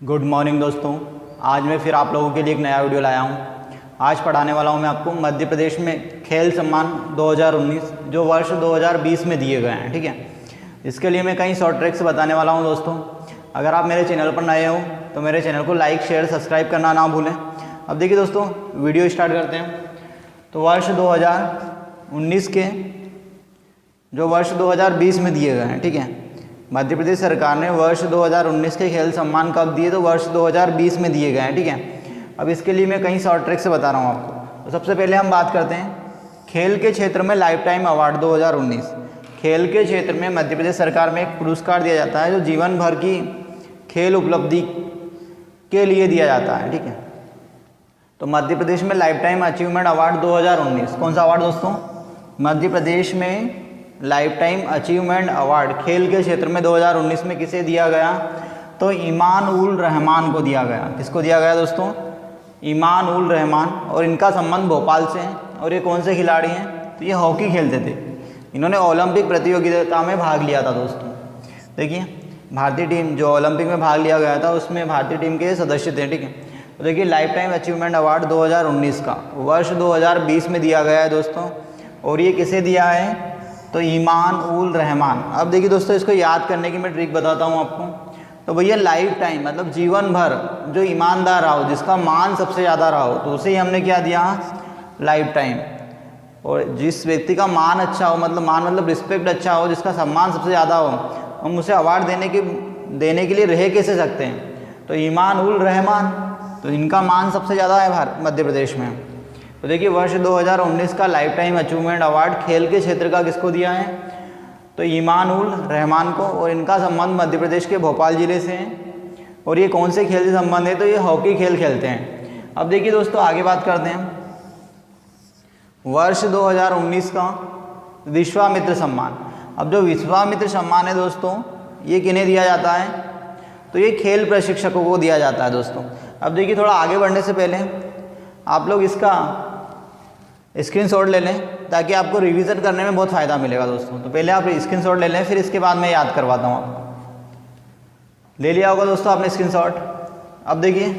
Good morning दोस्तों। आज मैं फिर आप लोगों के लिए एक नया वीडियो लाया हूँ। आज पढ़ाने वाला हूँ मैं आपको मध्य प्रदेश में खेल सम्मान 2019 जो वर्ष 2020 में दिए गए हैं। ठीक है, इसके लिए मैं कई शॉर्ट ट्रिक्स बताने वाला हूँ दोस्तों। अगर आप मेरे चैनल पर नए हो तो मेरे चैनल को लाइक शेयर सब्सक्राइब करना ना भूलें। अब देखिए दोस्तों, वीडियो स्टार्ट करते हैं। तो वर्ष 2019 के जो वर्ष 2020 में दिए गए हैं, ठीक है, मध्य प्रदेश सरकार ने वर्ष 2019 के खेल सम्मान कब दिए, तो वर्ष 2020 में दिए गए हैं। ठीक है, अब इसके लिए मैं कई शॉर्ट ट्रिक से बता रहा हूँ आपको। तो सबसे पहले हम बात करते हैं खेल के क्षेत्र में लाइफ टाइम अवार्ड 2019। खेल के क्षेत्र में मध्य प्रदेश सरकार में एक पुरस्कार दिया जाता है जो जीवन भर की खेल उपलब्धि के लिए दिया जाता है। ठीक है, तो मध्य प्रदेश में लाइफ टाइम अचीवमेंट अवार्ड 2019 कौन सा अवार्ड दोस्तों? मध्य प्रदेश में लाइफ टाइम अचीवमेंट अवार्ड खेल के क्षेत्र में 2019 में किसे दिया गया, तो ईमान उल रहमान को दिया गया। किसको दिया गया दोस्तों? ईमान उल रहमान। और इनका संबंध भोपाल से है। और ये कौन से खिलाड़ी हैं? तो ये हॉकी खेलते थे। इन्होंने ओलंपिक प्रतियोगिता में भाग लिया था दोस्तों। देखिए, भारतीय टीम जो ओलंपिक में भाग लिया गया था उसमें भारतीय टीम के सदस्य थे। ठीक है, तो देखिए लाइफ टाइम अचीवमेंट अवार्ड 2019 का वर्ष 2020 में दिया गया है दोस्तों। और ये किसे दिया है? तो ईमान उल रहमान। अब देखिए दोस्तों, इसको याद करने की मैं ट्रिक बताता हूँ आपको। तो भैया लाइफ टाइम मतलब जीवन भर जो ईमानदार रहा हो, जिसका मान सबसे ज़्यादा रहा हो, तो उसे ही हमने क्या दिया? Life time. और जिस व्यक्ति का मान अच्छा हो, मतलब मान मतलब रिस्पेक्ट अच्छा हो, जिसका सम्मान सबसे ज़्यादा हो, हम उसे अवार्ड देने के लिए रह कैसे सकते हैं? तो ईमान उल रहमान। तो इनका मान सबसे ज़्यादा है मध्य प्रदेश में। तो देखिए वर्ष 2019 का लाइफ टाइम अचीवमेंट अवार्ड खेल के क्षेत्र का किसको दिया है? तो ईमान उल रहमान को। और इनका संबंध मध्य प्रदेश के भोपाल ज़िले से है। और ये कौन से खेल से संबंध है? तो ये हॉकी खेल खेलते हैं। अब देखिए दोस्तों, आगे बात करते हैं वर्ष 2019 का विश्वामित्र सम्मान। अब जो विश्वामित्र सम्मान है दोस्तों, ये किन्हें दिया जाता है? तो ये खेल प्रशिक्षकों को दिया जाता है दोस्तों। अब देखिए, थोड़ा आगे बढ़ने से पहले आप लोग इसका स्क्रीनशॉट ले लें ताकि आपको रिवीजन करने में बहुत फ़ायदा मिलेगा दोस्तों। तो पहले आप स्क्रीनशॉट ले लें, फिर इसके बाद मैं याद करवाता हूँ आपको। ले लिया होगा दोस्तों आपने स्क्रीनशॉट। अब देखिए,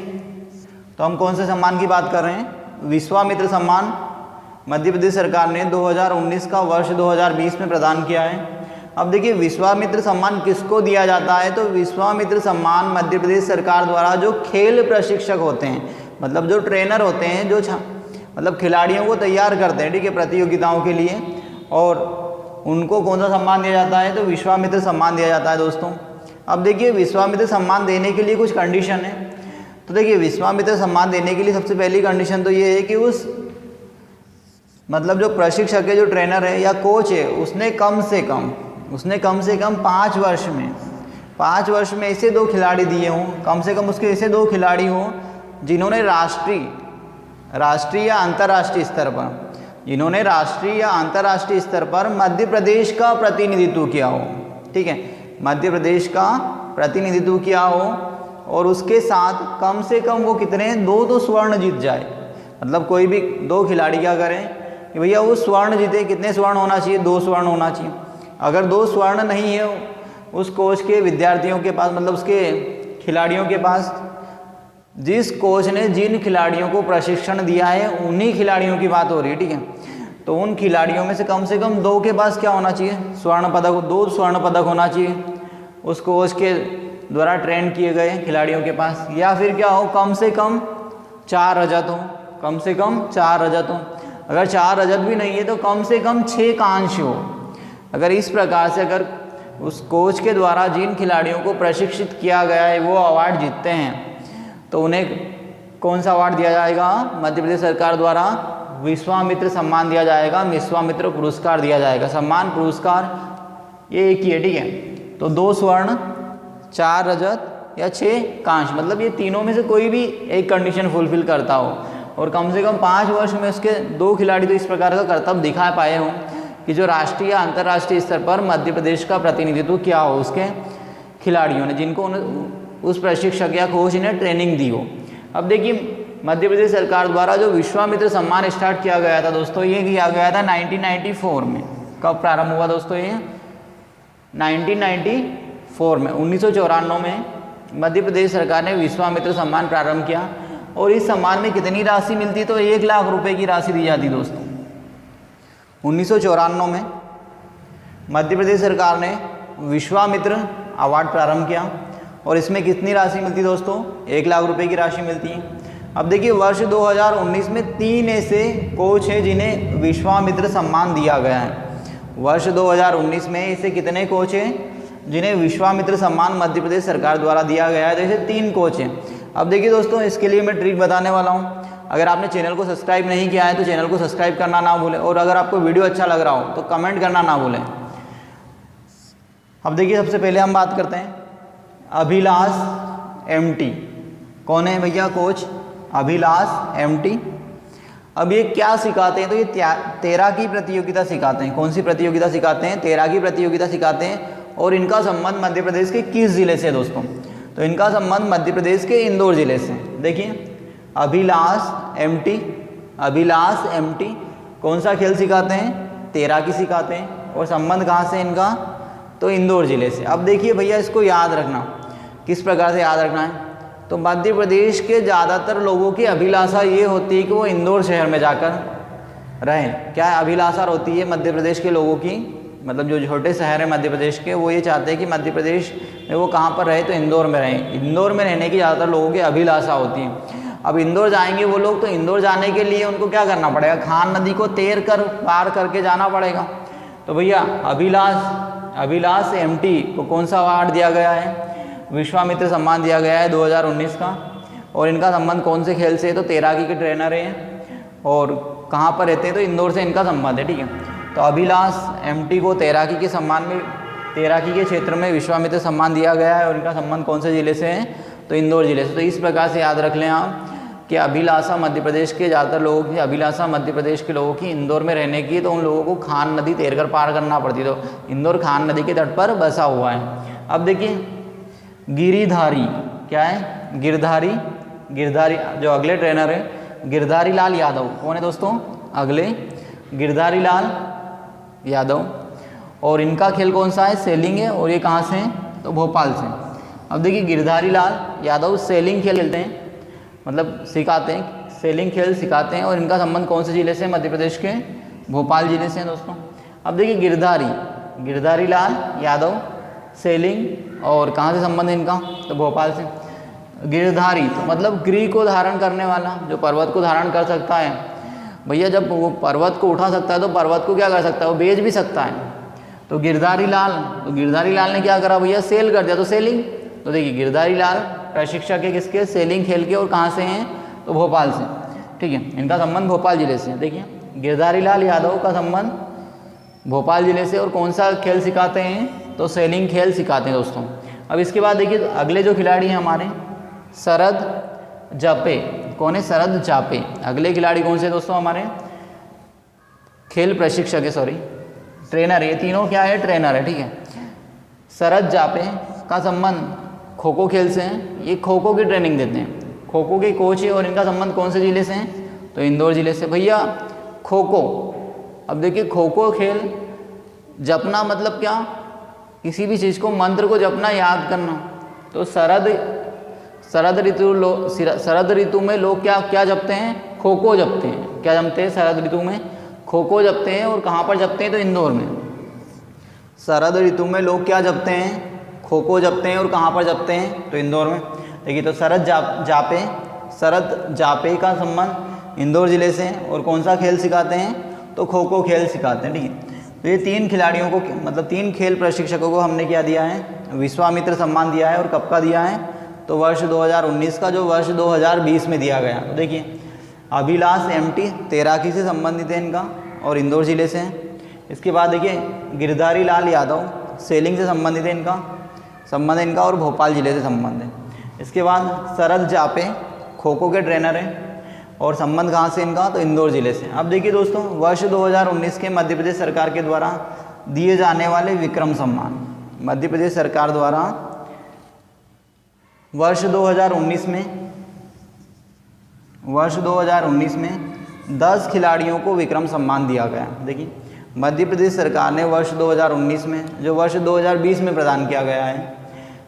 तो हम कौन से सम्मान की बात कर रहे हैं? विश्वामित्र सम्मान मध्य प्रदेश सरकार ने 2019 का वर्ष 2020 में प्रदान किया है। अब देखिए, विश्वामित्र सम्मान किसको दिया जाता है? तो विश्वामित्र सम्मान मध्य प्रदेश सरकार द्वारा जो खेल प्रशिक्षक होते हैं, मतलब जो ट्रेनर होते हैं, जो मतलब खिलाड़ियों को तैयार करते हैं, ठीक है, प्रतियोगिताओं के लिए, और उनको कौन सा सम्मान दिया जाता है? तो विश्वामित्र सम्मान दिया जाता है दोस्तों। अब देखिए, विश्वामित्र सम्मान देने के लिए कुछ कंडीशन है। तो देखिए, विश्वामित्र सम्मान देने के लिए सबसे पहली कंडीशन तो ये है कि उस मतलब जो प्रशिक्षक है, जो ट्रेनर है या कोच है, उसने कम से कम 5 वर्ष में ऐसे 2 खिलाड़ी दिए हों, कम से कम उसके ऐसे 2 खिलाड़ी हों जिन्होंने राष्ट्रीय या अंतर्राष्ट्रीय स्तर पर मध्य प्रदेश का प्रतिनिधित्व किया हो। ठीक है, मध्य प्रदेश का प्रतिनिधित्व किया हो। और उसके साथ कम से कम वो कितने 2 स्वर्ण जीत जाए। मतलब कोई भी 2 खिलाड़ी क्या करें कि भैया वो स्वर्ण जीते। कितने स्वर्ण होना चाहिए? 2 स्वर्ण होना चाहिए। अगर 2 स्वर्ण नहीं है उस कोच के विद्यार्थियों के पास, मतलब उसके खिलाड़ियों के पास, जिस कोच ने जिन खिलाड़ियों को प्रशिक्षण दिया है उन्हीं खिलाड़ियों की बात हो रही है। ठीक है, तो उन खिलाड़ियों में से कम 2 के पास क्या होना चाहिए? स्वर्ण पदक। 2 स्वर्ण पदक होना चाहिए उस कोच के द्वारा ट्रेन किए गए खिलाड़ियों के पास। या फिर क्या हो, कम से कम 4 रजत हो। कम से कम 4 रजत हो। अगर 4 रजत भी नहीं है तो कम से कम 6 कांस्य हो। अगर इस प्रकार से अगर उस कोच के द्वारा जिन खिलाड़ियों को प्रशिक्षित किया गया है वो अवार्ड जीतते हैं तो उन्हें कौन सा अवार्ड दिया जाएगा? मध्य प्रदेश सरकार द्वारा विश्वामित्र सम्मान दिया जाएगा, विश्वामित्र पुरस्कार दिया जाएगा। सम्मान पुरस्कार ये एक ही है। ठीक है, तो 2 स्वर्ण, 4 रजत या 6 कांस्य, मतलब ये तीनों में से कोई भी एक कंडीशन फुलफिल करता हो। और कम से कम 5 वर्ष में उसके 2 खिलाड़ी तो इस प्रकार का कर्तव्य दिखा पाए हों कि जो राष्ट्रीय या अंतर्राष्ट्रीय स्तर पर मध्य प्रदेश का प्रतिनिधित्व किया हो उसके खिलाड़ियों ने, जिनको उस प्रशिक्षक या कोच ने ट्रेनिंग दी हो। अब देखिए, मध्य प्रदेश सरकार द्वारा जो विश्वामित्र सम्मान स्टार्ट किया गया था दोस्तों, ये किया गया था 1994 में। कब प्रारंभ हुआ दोस्तों? ये 1994 में, 1994 में मध्य प्रदेश सरकार ने विश्वामित्र सम्मान प्रारंभ किया और इस सम्मान में कितनी राशि मिलती, तो 1 लाख रुपए की राशि दी जाती दोस्तों। 1994 में मध्य प्रदेश सरकार ने विश्वामित्र अवार्ड प्रारंभ किया और इसमें कितनी राशि मिलती दोस्तों, 1 लाख रुपए की राशि मिलती है। अब देखिए वर्ष 2019 में 3 ऐसे कोच हैं जिन्हें विश्वामित्र सम्मान दिया गया है। वर्ष 2019 में ऐसे कितने कोच हैं जिन्हें विश्वामित्र सम्मान मध्य प्रदेश सरकार द्वारा दिया गया है, जैसे 3 कोच हैं। अब देखिए दोस्तों, इसके लिए मैं ट्रिक बताने वाला हूँ। अगर आपने चैनल को सब्सक्राइब नहीं किया है तो चैनल को सब्सक्राइब करना ना भूलें, और अगर आपको वीडियो अच्छा लग रहा हो तो कमेंट करना ना भूलें। अब देखिए सबसे पहले हम बात करते हैं अभिलाष एमटी। कौन है भैया कोच? अभिलाष एमटी। अब ये क्या सिखाते हैं, तो ये तैराकी प्रतियोगिता सिखाते हैं। कौन सी प्रतियोगिता सिखाते हैं? तैराकी प्रतियोगिता सिखाते हैं। और इनका संबंध मध्य प्रदेश के किस जिले से दोस्तों? तो इनका संबंध मध्य प्रदेश के इंदौर जिले से। देखिए अभिलाष एमटी, अभिलाष एमटी कौन सा खेल सिखाते हैं? तैराकी सिखाते हैं। और संबंध कहाँ से इनका? तो इंदौर जिले से। अब देखिए भैया इसको याद रखना, किस प्रकार से याद रखना है, तो मध्य प्रदेश के ज़्यादातर लोगों की अभिलाषा ये होती है कि वो इंदौर शहर में जाकर रहें। क्या अभिलाषा होती है मध्य प्रदेश के लोगों की, मतलब जो छोटे शहर हैं मध्य प्रदेश के, वो ये चाहते हैं कि मध्य प्रदेश में वो कहाँ पर रहे, तो इंदौर में रहें। इंदौर में रहने की ज़्यादातर लोगों की अभिलाषा होती है। अब इंदौर जाएंगे वो लोग, तो इंदौर जाने के लिए उनको क्या करना पड़ेगा? खान नदी को तैर कर पार करके जाना पड़ेगा। तो भैया अभिलाष एमटी को कौन सा अवार्ड दिया गया है? विश्वामित्र सम्मान दिया गया है 2019 का। और इनका संबंध कौन से खेल से है? तो तैराकी के ट्रेनर हैं। और कहाँ पर रहते हैं? तो इंदौर से इनका संबंध है। ठीक है, तो अभिलाष एमटी को तैराकी के सम्मान में, तैराकी के क्षेत्र में विश्वामित्र सम्मान दिया गया है। और इनका संबंध कौन से जिले से है? तो इंदौर जिले से। तो इस प्रकार से याद रख लें आप कि अभिलाषा मध्य प्रदेश के ज़्यादातर लोगों की अभिलाषा मध्य प्रदेश के लोगों की इंदौर में रहने की, तो उन लोगों को खान नदी तैरकर पार करना पड़ती। तो इंदौर खान नदी के तट पर बसा हुआ है। अब देखिए गिरिधारी, क्या है? गिरधारी। गिरधारी जो अगले ट्रेनर है गिरधारी लाल यादव। कौन है दोस्तों? अगले गिरधारी लाल यादव। और इनका खेल कौन सा है? सेलिंग है। और ये कहाँ से हैं? तो भोपाल से। अब देखिए गिरधारी लाल यादव सेलिंग खेल खेलते हैं, मतलब सिखाते हैं, सेलिंग खेल सिखाते हैं। और इनका संबंध कौन से जिले से? मध्य प्रदेश के भोपाल जिले से हैं दोस्तों। अब देखिए गिरधारी लाल यादव सेलिंग, और कहाँ से संबंध है इनका? तो भोपाल से। गिरधारी तो मतलब गिरी को धारण करने वाला, जो पर्वत को धारण कर सकता है। भैया जब वो पर्वत को उठा सकता है तो पर्वत को क्या कर सकता है? वो बेच भी सकता है। तो गिरधारी लाल ने क्या करा भैया? सेल कर दिया, तो सेलिंग। तो देखिए गिरधारी लाल प्रशिक्षक है किसके? सेलिंग खेल के। और कहाँ से हैं? तो भोपाल से। ठीक है, इनका संबंध भोपाल जिले से। देखिए गिरधारी लाल यादव का संबंध भोपाल जिले से। और कौन सा खेल सिखाते हैं? तो सेलिंग खेल सिखाते हैं दोस्तों। अब इसके बाद देखिए अगले जो खिलाड़ी हैं हमारे शरद जापे। कौन है? शरद जापे। अगले खिलाड़ी कौन से दोस्तों? हमारे खेल प्रशिक्षक है, सॉरी ट्रेनर। ये तीनों क्या है? ट्रेनर है। ठीक है, शरद जापे का संबंध खो खो खेल से है। ये खो खो की ट्रेनिंग देते हैं, खो खो के कोच है। और इनका संबंध कौन से जिले से हैं? तो इंदौर जिले से। भैया खो खो, अब देखिए खो खो खेल जपना मतलब क्या? किसी भी चीज़ को, मंत्र को जपना, याद करना। तो शरद ऋतु में लोग क्या जपते हैं? खो खो जपते हैं। क्या जपते हैं? शरद ऋतु में खो खो जपते हैं। और कहाँ पर जपते हैं? तो इंदौर में। शरद ऋतु में लोग क्या जपते हैं? खो खो जपते हैं। और कहाँ पर जपते हैं? तो इंदौर में। देखिए तो शरद जापे का संबंध इंदौर जिले से। और कौन सा खेल सिखाते हैं? तो खो खो खेल सिखाते हैं। ठीक है, तो ये 3 खिलाड़ियों को, मतलब 3 खेल प्रशिक्षकों को हमने क्या दिया है? विश्वामित्र सम्मान दिया है। और कब का दिया है? तो वर्ष 2019 का, जो वर्ष 2020 में दिया गया। तो देखिए अभिलाष एमटी तैराकी से संबंधित है इनका, और इंदौर जिले से हैं। इसके बाद देखिए गिरधारी लाल यादव सेलिंग से संबंधित है इनका, और भोपाल जिले से संबंध है। इसके बाद शरद जापे खो खो के ट्रेनर हैं। और संबंध कहाँ से इनका? तो इंदौर जिले से। अब देखिए दोस्तों वर्ष 2019 के मध्य प्रदेश सरकार के द्वारा दिए जाने वाले विक्रम सम्मान। मध्य प्रदेश सरकार द्वारा वर्ष 2019 में 10 खिलाड़ियों को विक्रम सम्मान दिया गया। देखिए मध्य प्रदेश सरकार ने वर्ष 2019 में, जो वर्ष 2020 में प्रदान किया गया है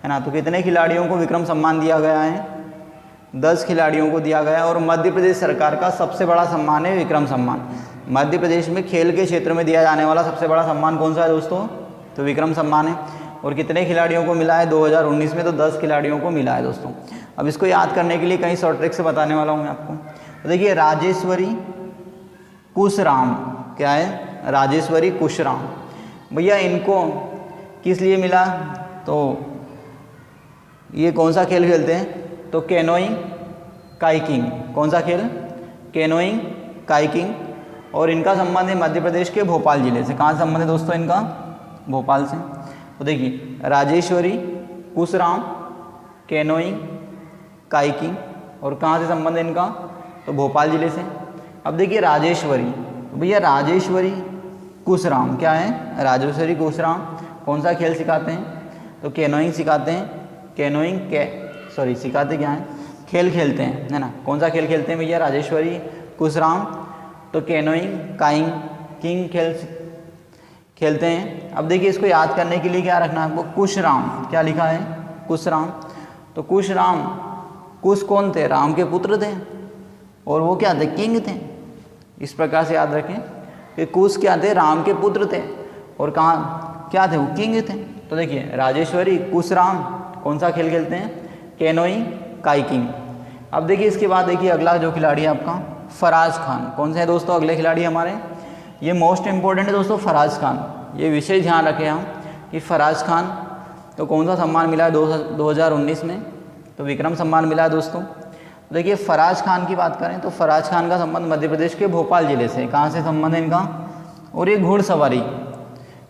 है ना। तो कितने खिलाड़ियों को विक्रम सम्मान दिया गया है? 10 खिलाड़ियों को दिया गया है। और मध्य प्रदेश सरकार का सबसे बड़ा सम्मान है विक्रम सम्मान। मध्य प्रदेश में खेल के क्षेत्र में दिया जाने वाला सबसे बड़ा सम्मान कौन सा है दोस्तों? तो विक्रम सम्मान है। और कितने खिलाड़ियों को मिला है 2019 में? तो 10 खिलाड़ियों को मिला है दोस्तों। अब इसको याद करने के लिए कई शॉर्ट ट्रिक से बताने वाला हूँ मैं आपको। तो देखिए, राजेश्वरी कुशराम, क्या है? राजेश्वरी कुशराम। भैया इनको किस लिए मिला? तो ये कौन सा खेल खेलते हैं? तो कैनोइंग काइकिंग। कौन सा खेल? Canoeing kayaking. और इनका संबंध है मध्य प्रदेश के भोपाल जिले से। कहाँ से संबंध है दोस्तों इनका? भोपाल से। तो देखिए, राजेश्वरी कुशराम, कैनोइंग काइकिंग, और कहाँ से संबंध है इनका? तो भोपाल जिले से। अब देखिए राजेश्वरी, तो भैया राजेश्वरी कुशराम क्या है? राजेश्वरी कुशराम कौन सा खेल सिखाते हैं? तो कैनोइंग सिखाते हैं। कैनोइंग सिखाते क्या हैं? खेल खेलते हैं, है ना। कौन सा खेल खेलते हैं भैया राजेश्वरी कुशराम? तो कैनोइंग काइकिंग खेल खेलते हैं। अब देखिए, इसको याद करने के लिए क्या रखना है आपको? कुशराम। क्या लिखा है? कुशराम। तो कुशराम, कुश कौन थे? राम के पुत्र थे। और वो क्या थे? किंग थे। इस प्रकार से याद रखें कि कुश क्या थे? राम के पुत्र थे। और कहाँ क्या थे? वो किंग थे। तो देखिए, राजेश्वरी कुशराम कौन सा खेल खेलते हैं? Canoeing kayaking. अब देखिए, इसके बाद देखिए अगला जो खिलाड़ी है आपका फराज खान। कौन से है दोस्तों अगले खिलाड़ी हमारे? ये मोस्ट इंपॉर्टेंट है दोस्तों, फराज खान। ये विशेष ध्यान रखें हम कि फराज खान तो कौन सा सम्मान मिला है 2019 में? तो विक्रम सम्मान मिला है दोस्तों। देखिए, फराज खान की बात करें तो फराज खान का संबंध मध्य प्रदेश के भोपाल जिले से। कहाँ से संबंध है इनका? और ये घुड़सवारी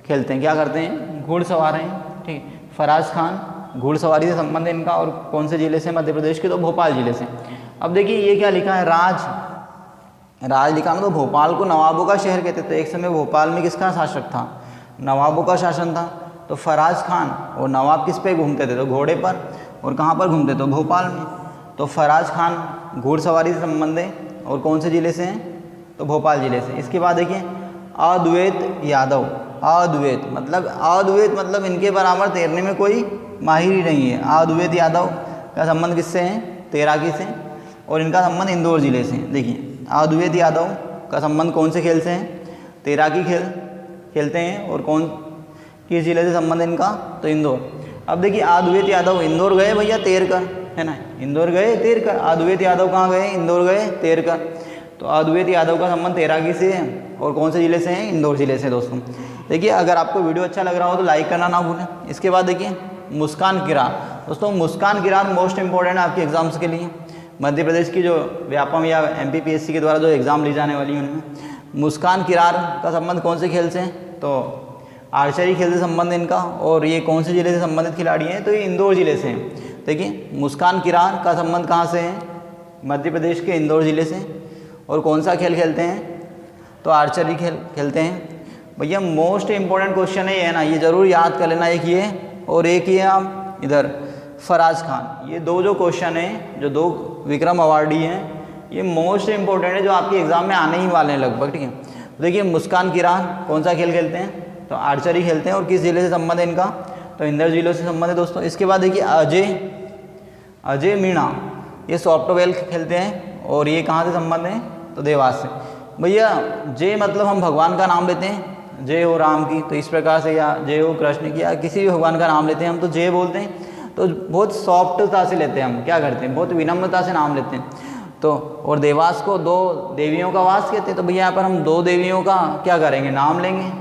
खेलते हैं। क्या करते हैं? घुड़सवार हैं, ठीक है। फराज खान घुड़सवारी से संबंध है इनका। और कौन से जिले से? मध्य प्रदेश के, तो भोपाल जिले से। अब देखिए, ये क्या लिखा है? राज लिखा है। तो भोपाल को नवाबों का शहर कहते थे। एक समय भोपाल में किसका शासक था? नवाबों का शासन था। तो फराज खान और नवाब किस पे घूमते थे? तो घोड़े पर। और कहाँ पर घूमते? तो भोपाल में। तो फराज खान घुड़सवारी से संबंध है। और कौन से जिले से हैं? तो भोपाल जिले से। इसके बाद देखिए, अद्वैत यादव। अद्वैत मतलब इनके बराबर तैरने में कोई माहिर ही नहीं है। अद्वैत यादव का संबंध किससे है? तैराकी से। और इनका संबंध इंदौर जिले से। देखिए, अद्वैत यादव का संबंध कौन से खेल से है? तैराकी खेल खेलते हैं। और किस जिले से संबंध है इनका? तो इंदौर। अब देखिए, अद्वैत यादव इंदौर गए भैया तैर कर, है ना। इंदौर गए तैर कर। अद्वैत यादव कहाँ गए? इंदौर गए तैर कर। तो अद्वैत यादव का संबंध तैराकी से है। और कौन से जिले से हैं? इंदौर जिले से दोस्तों। देखिए, अगर आपको वीडियो अच्छा लग रहा हो तो लाइक करना ना भूलें। इसके बाद देखिए, मुस्कान किरार। दोस्तों, मुस्कान किरार मोस्ट इंपॉर्टेंट है आपके एग्जाम्स के लिए। मध्य प्रदेश की जो व्यापम या MPPSC के द्वारा जो एग्ज़ाम ली जाने वाली है उनमें मुस्कान किरार का संबंध कौन से खेल से है? तो आर्चरी खेल से संबंध है इनका। और ये कौन से जिले से संबंधित खिलाड़ी हैं? तो ये इंदौर जिले से हैं। देखिए, मुस्कान किरार का संबंध कहाँ से है? मध्य प्रदेश के इंदौर जिले से। और कौन सा खेल खेलते हैं? तो आर्चरी खेल खेलते हैं। भैया मोस्ट इंपॉर्टेंट क्वेश्चन है ये, है ना। ये जरूर याद कर लेना, एक ये और एक ये आप इधर फराज खान। ये दो जो क्वेश्चन हैं, जो 2 विक्रम अवार्डी हैं, ये मोस्ट इंपॉर्टेंट है, जो आपके एग्जाम में आने ही वाले हैं लगभग, ठीक है। देखिए, मुस्कान किरार कौन सा खेल खेलते हैं? तो आर्चरी खेलते हैं। और किस जिले से संबंध है इनका? तो इंदौर जिले से संबंध है दोस्तों। इसके बाद देखिए, अजय मीणा, ये सॉफ्टवेयर खेलते हैं। और ये कहाँ से संबंध है? तो देवास से। भैया, जय मतलब हम भगवान का नाम लेते हैं, जय हो राम की, तो इस प्रकार से, या जय हो कृष्ण की, या किसी भी भगवान का नाम लेते हैं हम तो जय बोलते हैं। तो बहुत सॉफ्टता से लेते हैं हम, क्या करते हैं? बहुत विनम्रता से नाम लेते हैं। तो और देवास को 2 देवियों का वास कहते हैं। तो भैया यहाँ पर हम 2 देवियों का क्या करेंगे? नाम लेंगे,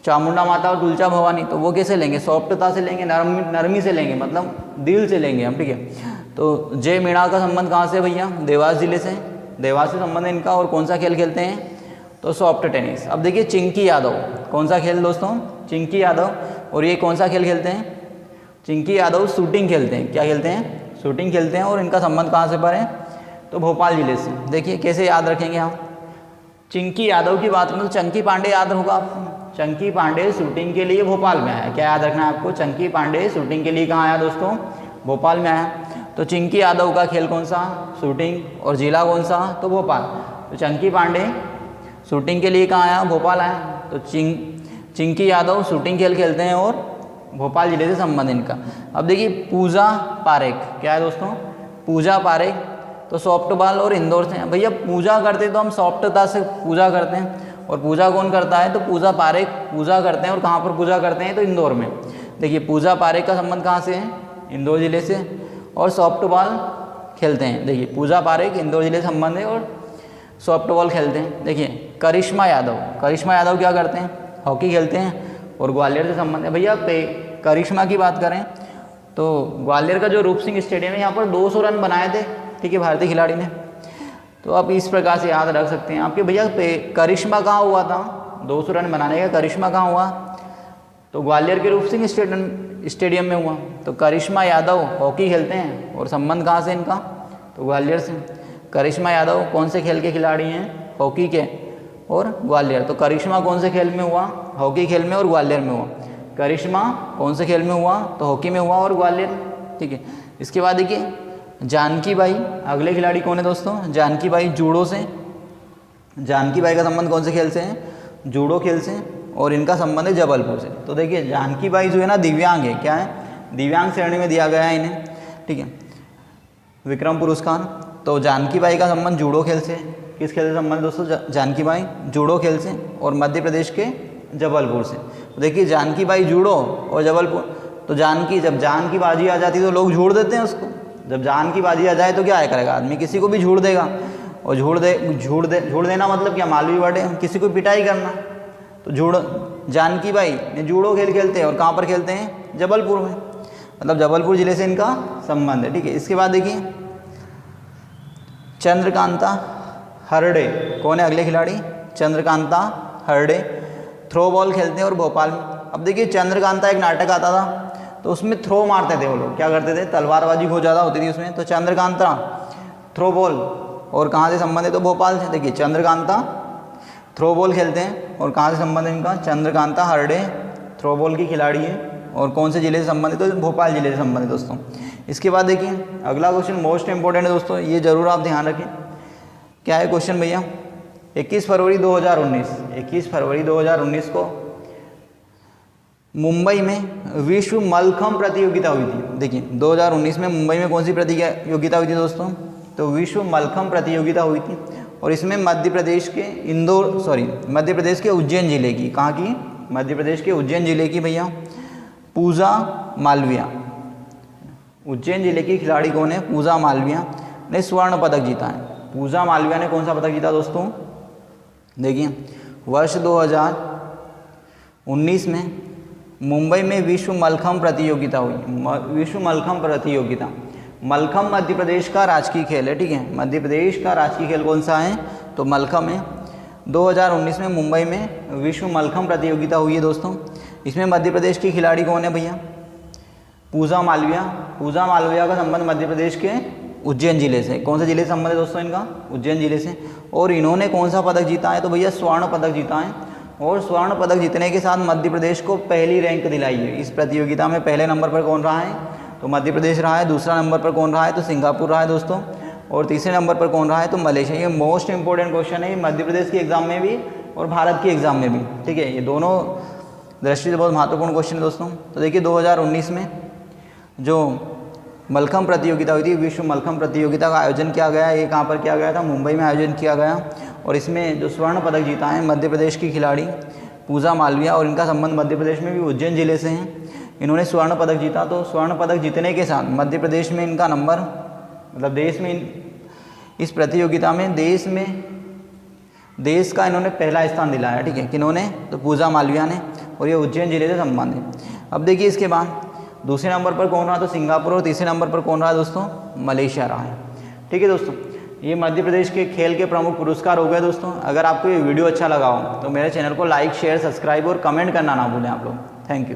चामुंडा माता और तुलचा भवानी। तो वो कैसे लेंगे? सॉफ्टता से लेंगे, नरमी से लेंगे, मतलब दिल से लेंगे हम, ठीक है। तो जय मीणा का संबंध कहाँ से भैया? देवास जिले से। देवास से संबंध है इनका। और कौन सा खेल खेलते हैं? तो सॉफ्ट टेनिस। अब देखिए, चिंकी यादव, कौन सा खेल दोस्तों? चिंकी यादव। और ये कौन सा खेल खेलते हैं? चिंकी यादव शूटिंग खेलते हैं। क्या खेलते हैं? शूटिंग खेलते हैं। और इनका संबंध कहाँ से पर है? तो भोपाल जिले से। देखिए कैसे याद रखेंगे हम। चिंकी यादव की बात करें तो चंकी पांडे याद होगा आपको। चंकी पांडे शूटिंग के लिए भोपाल में आया। क्या याद रखना है आपको? चंकी पांडे शूटिंग के लिए कहाँ आया दोस्तों? भोपाल में आया। तो चिंकी यादव का खेल कौन सा? शूटिंग। और जिला कौन सा? तो भोपाल। तो चंकी पांडे शूटिंग के लिए कहाँ आया? भोपाल आया। तो चिंकी यादव शूटिंग खेल खेलते हैं और भोपाल जिले से संबंध इनका। अब देखिए पूजा पारेख, क्या है दोस्तों, पूजा पारेख, तो सॉफ्टबॉल और इंदौर से हैं। भैया पूजा करते तो हम सॉफ्टता से पूजा करते हैं, और पूजा कौन करता है, तो पूजा पारेख पूजा करते हैं। और कहाँ पर पूजा करते हैं, तो इंदौर में। देखिए पूजा पारेख का संबंध कहाँ से है, इंदौर जिले से, और सॉफ्टबॉल खेलते हैं। देखिए पूजा पारेख इंदौर जिले से संबंध है और सॉफ्टबॉल खेलते हैं। देखिए करिश्मा यादव, करिश्मा यादव क्या करते हैं, हॉकी खेलते हैं और ग्वालियर से संबंध है। भैया करिश्मा की बात करें तो ग्वालियर का जो रूप सिंह स्टेडियम है, यहाँ पर 200 रन बनाए थे, ठीक है, भारतीय खिलाड़ी ने। तो आप इस प्रकार से याद रख सकते हैं आपके। भैया करिश्मा कहाँ हुआ था, 200 रन बनाने का करिश्मा कहाँ हुआ, तो ग्वालियर के रूप सिंह स्टेडियम में हुआ। तो करिश्मा यादव हॉकी खेलते हैं और संबंध कहाँ से इनका, तो ग्वालियर से। करिश्मा यादव कौन से खेल के खिलाड़ी हैं, हॉकी के और ग्वालियर। तो करिश्मा कौन से खेल में हुआ, हॉकी खेल में और ग्वालियर में हुआ। करिश्मा कौन से खेल में हुआ, तो हॉकी में हुआ और ग्वालियर, ठीक है। इसके बाद देखिए जानकी बाई, अगले खिलाड़ी कौन है दोस्तों, जानकी बाई जूडो से। जानकी बाई का संबंध कौन से खेल से है, जूडो खेल से, और इनका संबंध है जबलपुर से। तो देखिए जानकी बाई जो है ना दिव्यांग है, क्या है, दिव्यांग श्रेणी में दिया गया है इन्हें, ठीक है, विक्रम पुरस्कार। तो जानकी बाई का संबंध जूडो खेल से, किस खेल से संबंध दोस्तों, जानकी बाई जूडो खेल से और मध्य प्रदेश के जबलपुर से। तो देखिए जानकी बाई जूडो और जबलपुर। तो जब जान की बाजी आ जाती तो लोग झूड़ देते हैं उसको, जब जान की बाजी आ जाए तो क्या करेगा आदमी, किसी को भी झूड़ देगा। और झूड़ देना मतलब क्या, मालवी बटे, किसी को पिटाई करना। तो जानकी बाई ने जूडो खेल खेलते हैं और कहाँ पर खेलते हैं, जबलपुर में, मतलब जबलपुर जिले से इनका संबंध है, ठीक है। इसके बाद देखिए चंद्रकांता हरडे, कौन है अगले खिलाड़ी, चंद्रकांता हरडे, थ्रो बॉल खेलते हैं और भोपाल में। अब देखिए चंद्रकांता एक नाटक आता था, तो उसमें थ्रो मारते थे वो लोग, क्या करते थे, तलवारबाजी बहुत ज़्यादा होती थी उसमें। तो चंद्रकांता थ्रो बॉल, और कहाँ से संबंध है, तो भोपाल से। देखिए चंद्रकांता थ्रो बॉल खेलते हैं और कहाँ से संबंध है इनका, चंद्रकांता हरडे थ्रो बॉल की खिलाड़ी है और कौन से ज़िले से संबंधित, तो भोपाल ज़िले से संबंधित दोस्तों। इसके बाद देखिए अगला क्वेश्चन मोस्ट इंपॉर्टेंट है दोस्तों, ये जरूर आप ध्यान रखें। क्या है क्वेश्चन भैया, 21 फरवरी 2019 को मुंबई में विश्व मल्लखंब प्रतियोगिता हुई थी। देखिए 2019 में मुंबई में कौन सी प्रतियोगिता हुई थी दोस्तों, तो विश्व मल्लखंब प्रतियोगिता हुई थी। और इसमें मध्य प्रदेश के उज्जैन जिले की, कहाँ की, मध्य प्रदेश के उज्जैन जिले की भैया पूजा मालविया, उज्जैन जिले की खिलाड़ी कौन है, पूजा मालविया ने स्वर्ण पदक जीता है। पूजा मालविया ने कौन सा पदक जीता दोस्तों, देखिए वर्ष 2019 में मुंबई में विश्व मल्लखंब प्रतियोगिता हुई। विश्व मल्लखंब प्रतियोगिता, मल्लखंब मध्य प्रदेश का राजकीय खेल है, ठीक है, मध्य प्रदेश का राजकीय खेल कौन सा है, तो मल्लखंब है। 2019 में मुंबई में विश्व मल्लखंब प्रतियोगिता हुई है दोस्तों। इसमें मध्य प्रदेश की खिलाड़ी कौन है भैया, पूजा मालविया। पूजा मालविया का संबंध मध्य प्रदेश के उज्जैन जिले से, कौन से जिले से संबंध है दोस्तों इनका, उज्जैन जिले से। और इन्होंने कौन सा पदक जीता है, तो भैया स्वर्ण पदक जीता है। और स्वर्ण पदक जीतने के साथ मध्य प्रदेश को पहली रैंक दिलाई है इस प्रतियोगिता में। पहले नंबर पर कौन रहा है, तो मध्य प्रदेश रहा है। दूसरा नंबर पर कौन रहा है, तो सिंगापुर रहा है दोस्तों। और तीसरे नंबर पर कौन रहा है, तो मलेशिया। ये मोस्ट इंपॉर्टेंट क्वेश्चन है, मध्य प्रदेश की एग्जाम में भी और भारत की एग्जाम में भी, ठीक है, ये दोनों दृष्टि से बहुत महत्वपूर्ण क्वेश्चन है दोस्तों। तो देखिए 2019 में जो मल्लखंब प्रतियोगिता हुई थी, विश्व मल्लखंब प्रतियोगिता का आयोजन किया गया, ये कहाँ पर किया गया था, मुंबई में आयोजन किया गया। और इसमें जो स्वर्ण पदक जीता है मध्य प्रदेश की खिलाड़ी पूजा मालविया, और इनका संबंध मध्य प्रदेश में भी उज्जैन जिले से हैं। इन्होंने स्वर्ण पदक जीता। तो स्वर्ण पदक जीतने के साथ मध्य प्रदेश में इनका नंबर, मतलब देश में इस प्रतियोगिता में देश का इन्होंने पहला स्थान दिलाया, ठीक है, किन्होंने, तो पूजा मालविया ने। और ये उज्जैन जिले से संबंध है। अब देखिए इसके बाद दूसरे नंबर पर कौन रहा, तो सिंगापुर। और तीसरे नंबर पर कौन रहा दोस्तों, मलेशिया रहा है, ठीक है दोस्तों। ये मध्य प्रदेश के खेल के प्रमुख पुरस्कार हो गए दोस्तों। अगर आपको ये वीडियो अच्छा लगा हो तो मेरे चैनल को लाइक, शेयर, सब्सक्राइब और कमेंट करना ना भूलें आप लोग। Thank you.